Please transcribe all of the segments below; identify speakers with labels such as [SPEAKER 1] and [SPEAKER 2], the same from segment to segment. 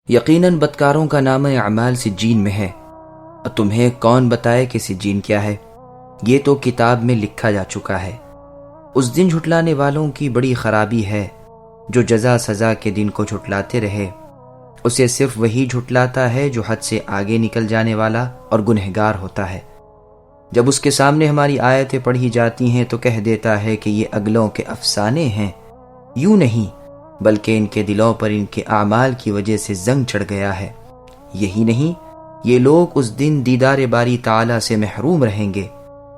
[SPEAKER 1] یقیناً بدکاروں کا نام اعمال سجین میں ہے، اور تمہیں کون بتائے کہ سجین کیا ہے؟ یہ تو کتاب میں لکھا جا چکا ہے۔ اس دن جھٹلانے والوں کی بڑی خرابی ہے جو جزا سزا کے دن کو جھٹلاتے رہے۔ اسے صرف وہی جھٹلاتا ہے جو حد سے آگے نکل جانے والا اور گنہگار ہوتا ہے۔ جب اس کے سامنے ہماری آیتیں پڑھی جاتی ہیں تو کہہ دیتا ہے کہ یہ اگلوں کے افسانے ہیں۔ یوں نہیں، بلکہ ان کے دلوں پر ان کے اعمال کی وجہ سے زنگ چڑھ گیا ہے۔ یہی نہیں، یہ لوگ اس دن دیدار باری تعالیٰ سے محروم رہیں گے،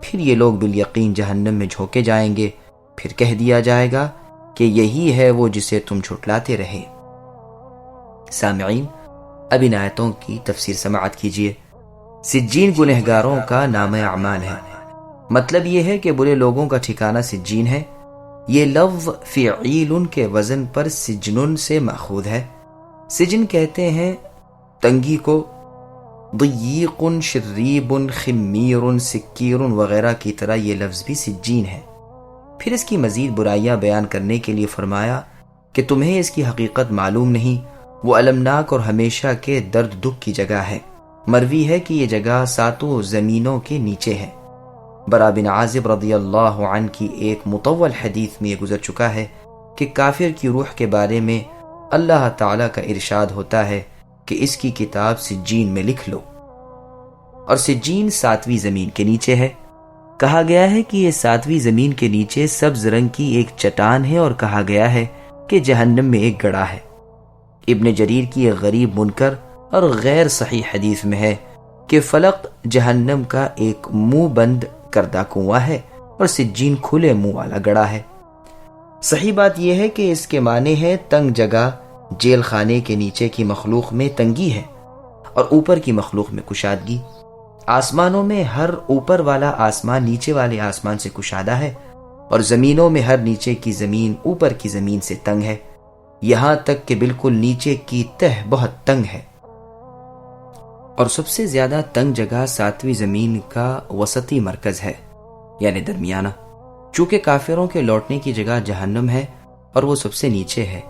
[SPEAKER 1] پھر یہ لوگ بالیقین جہنم میں جھونکے جائیں گے، پھر کہہ دیا جائے گا کہ یہی ہے وہ جسے تم جھٹلاتے رہے۔ سامعین، اب ان آیتوں کی تفسیر سماعت کیجیے۔ سجین گنہگاروں کا نام اعمال ہے۔ مطلب یہ ہے کہ برے لوگوں کا ٹھکانہ سجین ہے۔ یہ لفظ فعیل کے وزن پر سجن سے ماخوذ ہے۔ سجن کہتے ہیں تنگی کو، ضیق، شریب، خمیر، سکیر وغیرہ کی طرح یہ لفظ بھی سجین ہے۔ پھر اس کی مزید برائیاں بیان کرنے کے لیے فرمایا کہ تمہیں اس کی حقیقت معلوم نہیں، وہ المناک اور ہمیشہ کے درد دکھ کی جگہ ہے۔ مروی ہے کہ یہ جگہ 7 زمینوں کے نیچے ہے۔ برا بن عازب رضی اللہ عنہ کی ایک مطول حدیث میں یہ گزر چکا ہے کہ کافر کی روح کے بارے میں اللہ تعالیٰ کا ارشاد ہوتا ہے کہ اس کی کتاب سجین میں لکھ لو، اور سجین 7ویں زمین کے نیچے ہے۔ کہا گیا ہے کہ یہ 7ویں زمین کے نیچے سبز رنگ کی ایک چٹان ہے، اور کہا گیا ہے کہ جہنم میں ایک گڑھا ہے۔ ابن جریر کی ایک غریب منکر اور غیر صحیح حدیث میں ہے کہ فلق جہنم کا ایک منہ بند کردہ کنواں ہے اور سجین کھلے منہ والا گڑھا ہے۔ صحیح بات یہ ہے کہ اس کے معنی ہے تنگ جگہ، جیل خانے کے نیچے کی مخلوق میں تنگی ہے اور اوپر کی مخلوق میں کشادگی۔ آسمانوں میں ہر اوپر والا آسمان نیچے والے آسمان سے کشادہ ہے، اور زمینوں میں ہر نیچے کی زمین اوپر کی زمین سے تنگ ہے، یہاں تک کہ بالکل نیچے کی تہ بہت تنگ ہے۔ اور سب سے زیادہ تنگ جگہ 7ویں زمین کا وسطی مرکز ہے، یعنی درمیانہ، چونکہ کافروں کے لوٹنے کی جگہ جہنم ہے اور وہ سب سے نیچے ہے۔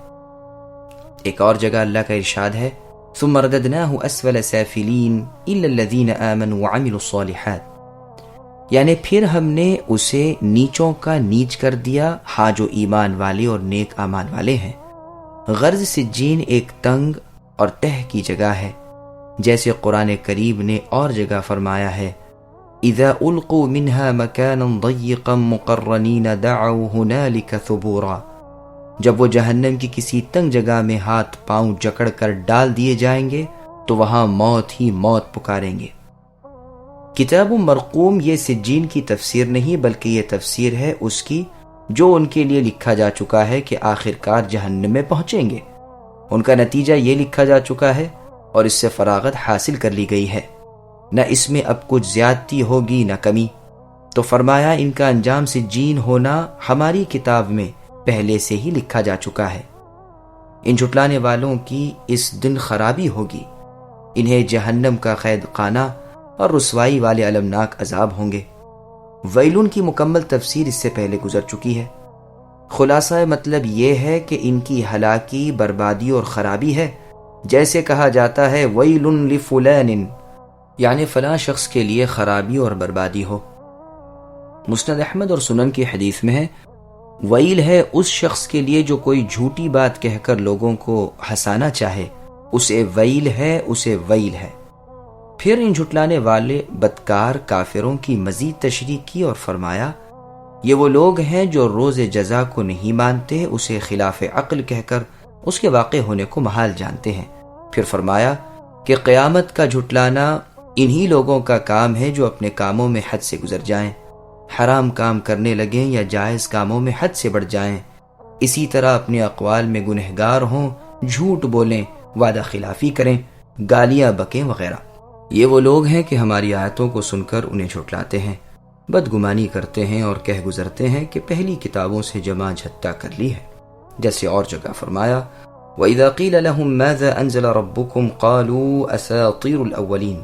[SPEAKER 1] ایک اور جگہ اللہ کا ارشاد ہے ثم رددناه اسفل سافلین الا الذین آمنوا وعملوا الصالحات، یعنی پھر ہم نے اسے نیچوں کا نیچ کر دیا، ہاں جو ایمان والے اور نیک اعمال والے ہیں۔ غرض سجین ایک تنگ اور تہ کی جگہ ہے، جیسے قرآن کریم نے اور جگہ فرمایا ہے اذا القوا منها مكانا ضيقا مقرنين دعوا هنالك ثبورا، جب وہ جہنم کی کسی تنگ جگہ میں ہاتھ پاؤں جکڑ کر ڈال دیے جائیں گے تو وہاں موت ہی موت پکاریں گے۔ کتاب مرقوم یہ سجین کی تفسیر نہیں، بلکہ یہ تفسیر ہے اس کی جو ان کے لیے لکھا جا چکا ہے کہ آخرکار جہنم میں پہنچیں گے۔ ان کا نتیجہ یہ لکھا جا چکا ہے اور اس سے فراغت حاصل کر لی گئی ہے، نہ اس میں اب کچھ زیادتی ہوگی نہ کمی۔ تو فرمایا ان کا انجام سجین ہونا ہماری کتاب میں پہلے سے ہی لکھا جا چکا ہے۔ ان جھٹلانے والوں کی اس دن خرابی ہوگی، انہیں جہنم کا قید خانہ اور رسوائی والے المناک عذاب ہوں گے۔ ویلون کی مکمل تفسیر اس سے پہلے گزر چکی ہے۔ خلاصہ مطلب یہ ہے کہ ان کی ہلاکی، بربادی اور خرابی ہے، جیسے کہا جاتا ہے ویل لفلان، یعنی فلاں شخص کے لیے خرابی اور بربادی ہو۔ مسند احمد اور سنن کی حدیث میں ہے ویل ہے اس شخص کے لیے جو کوئی جھوٹی بات کہہ کر لوگوں کو ہنسانا چاہے، اسے ویل ہے، اسے ویل ہے۔ پھر ان جھٹلانے والے بدکار کافروں کی مزید تشریح کی اور فرمایا یہ وہ لوگ ہیں جو روز جزا کو نہیں مانتے، اسے خلاف عقل کہہ کر اس کے واقع ہونے کو محال جانتے ہیں۔ پھر فرمایا کہ قیامت کا جھٹلانا انہی لوگوں کا کام ہے جو اپنے کاموں میں حد سے گزر جائیں، حرام کام کرنے لگیں یا جائز کاموں میں حد سے بڑھ جائیں، اسی طرح اپنے اقوال میں گنہگار ہوں، جھوٹ بولیں، وعدہ خلافی کریں، گالیاں بکیں وغیرہ۔ یہ وہ لوگ ہیں کہ ہماری آیتوں کو سن کر انہیں جھٹلاتے ہیں، بدگمانی کرتے ہیں اور کہہ گزرتے ہیں کہ پہلی کتابوں سے جمع جھتہ کر لی ہے۔ جیسے اور جگہ فرمایا وَإِذَا قِيلَ لَهُم مَاذَا أَنزَلَ رَبُّكُمْ قَالُوا أَسَاطِيرُ الْأَوَّلِينَ،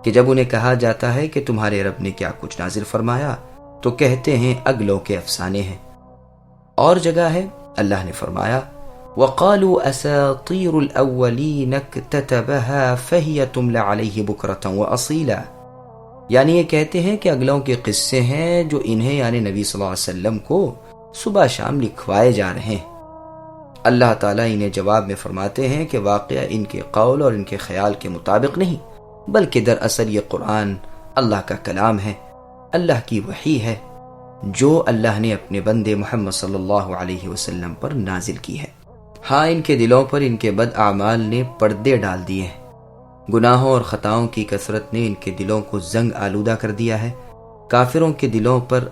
[SPEAKER 1] کہ جب انہیں کہا جاتا ہے کہ تمہارے رب نے کیا کچھ نازل فرمایا تو کہتے ہیں اگلوں کے افسانے ہیں۔ اور جگہ ہے اللہ نے فرمایا وقالوا اساطیر الاولین اکتتبها فہی تملی علیہ بکرۃ واصیلا، یعنی یہ کہتے ہیں کہ اگلوں کے قصے ہیں جو انہیں یعنی نبی صلی اللہ علیہ وسلم کو صبح شام لکھوائے جا رہے ہیں۔ اللہ تعالیٰ انہیں جواب میں فرماتے ہیں کہ واقعہ ان کے قول اور ان کے خیال کے مطابق نہیں، بلکہ دراصل یہ قرآن اللہ کا کلام ہے، اللہ کی وحی ہے جو اللہ نے اپنے بندے محمد صلی اللہ علیہ وسلم پر نازل کی ہے۔ ہاں، ان کے دلوں پر ان کے بد اعمال نے پردے ڈال دیے ہیں، گناہوں اور خطاؤں کی کثرت نے ان کے دلوں کو زنگ آلودہ کر دیا ہے۔ کافروں کے دلوں پر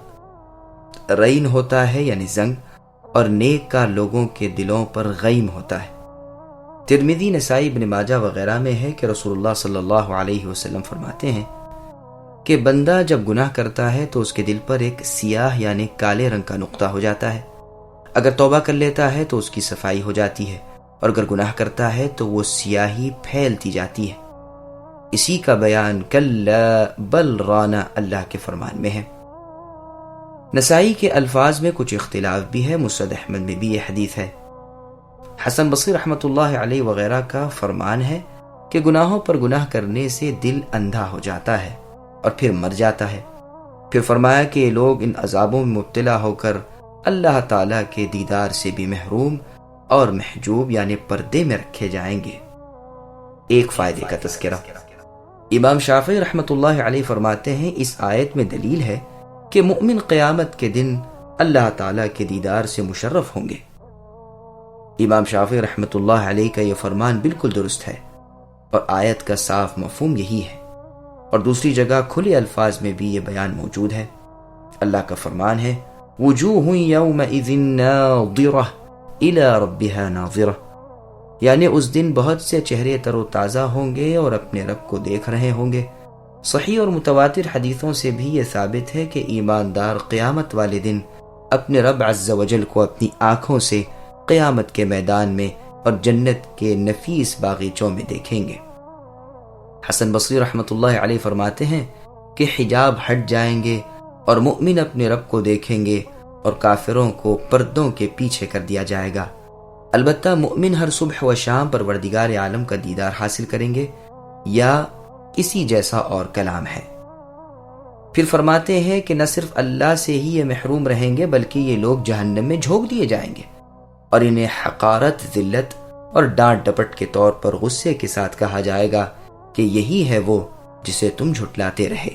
[SPEAKER 1] رین ہوتا ہے یعنی زنگ، اور نیک کار لوگوں کے دلوں پر غیم ہوتا ہے۔ ترمذی، نسائی، ابن ماجہ وغیرہ میں ہے کہ رسول اللہ صلی اللہ علیہ وسلم فرماتے ہیں کہ بندہ جب گناہ کرتا ہے تو اس کے دل پر ایک سیاہ یعنی کالے رنگ کا نقطہ ہو جاتا ہے، اگر توبہ کر لیتا ہے تو اس کی صفائی ہو جاتی ہے، اور اگر گناہ کرتا ہے تو وہ سیاہی پھیلتی جاتی ہے۔ اسی کا بیان کلا بل رانا اللہ کے فرمان میں ہے۔ نسائی کے الفاظ میں کچھ اختلاف بھی ہے، مسند احمد میں بھی یہ حدیث ہے۔ حسن بصری رحمۃ اللہ علیہ وغیرہ کا فرمان ہے کہ گناہوں پر گناہ کرنے سے دل اندھا ہو جاتا ہے اور پھر مر جاتا ہے۔ پھر فرمایا کہ یہ لوگ ان عذابوں میں مبتلا ہو کر اللہ تعالیٰ کے دیدار سے بھی محروم اور محجوب یعنی پردے میں رکھے جائیں گے۔ ایک فائدے کا تذکرہ، امام شافعی رحمۃ اللہ علیہ فرماتے ہیں اس آیت میں دلیل ہے کہ مؤمن قیامت کے دن اللہ تعالیٰ کے دیدار سے مشرف ہوں گے۔ امام شافعی رحمۃ اللہ علیہ کا یہ فرمان بالکل درست ہے، اور آیت کا صاف مفہوم یہی ہے، اور دوسری جگہ کھلے الفاظ میں بھی یہ بیان موجود ہے۔ اللہ کا فرمان ہے وجوہ یومئذ ناظرہ الی ربها ناظرہ، یعنی اس دن بہت سے چہرے تر و تازہ ہوں گے اور اپنے رب کو دیکھ رہے ہوں گے۔ صحیح اور متواتر حدیثوں سے بھی یہ ثابت ہے کہ ایماندار قیامت والے دن اپنے رب عز و جل کو اپنی آنکھوں سے قیامت کے میدان میں اور جنت کے نفیس باغیچوں میں دیکھیں گے۔ حسن بصری رحمۃ اللہ علیہ فرماتے ہیں کہ حجاب ہٹ جائیں گے اور مؤمن اپنے رب کو دیکھیں گے اور کافروں کو پردوں کے پیچھے کر دیا جائے گا۔ البتہ مؤمن ہر صبح و شام پروردگار عالم کا دیدار حاصل کریں گے یا اسی جیسا اور کلام ہے۔ پھر فرماتے ہیں کہ نہ صرف اللہ سے ہی یہ محروم رہیں گے بلکہ یہ لوگ جہنم میں جھونک دیے جائیں گے، اور انہیں حقارت، ذلت اور ڈانٹ ڈپٹ کے طور پر غصے کے ساتھ کہا جائے گا کہ یہی ہے وہ جسے تم جھٹلاتے رہے۔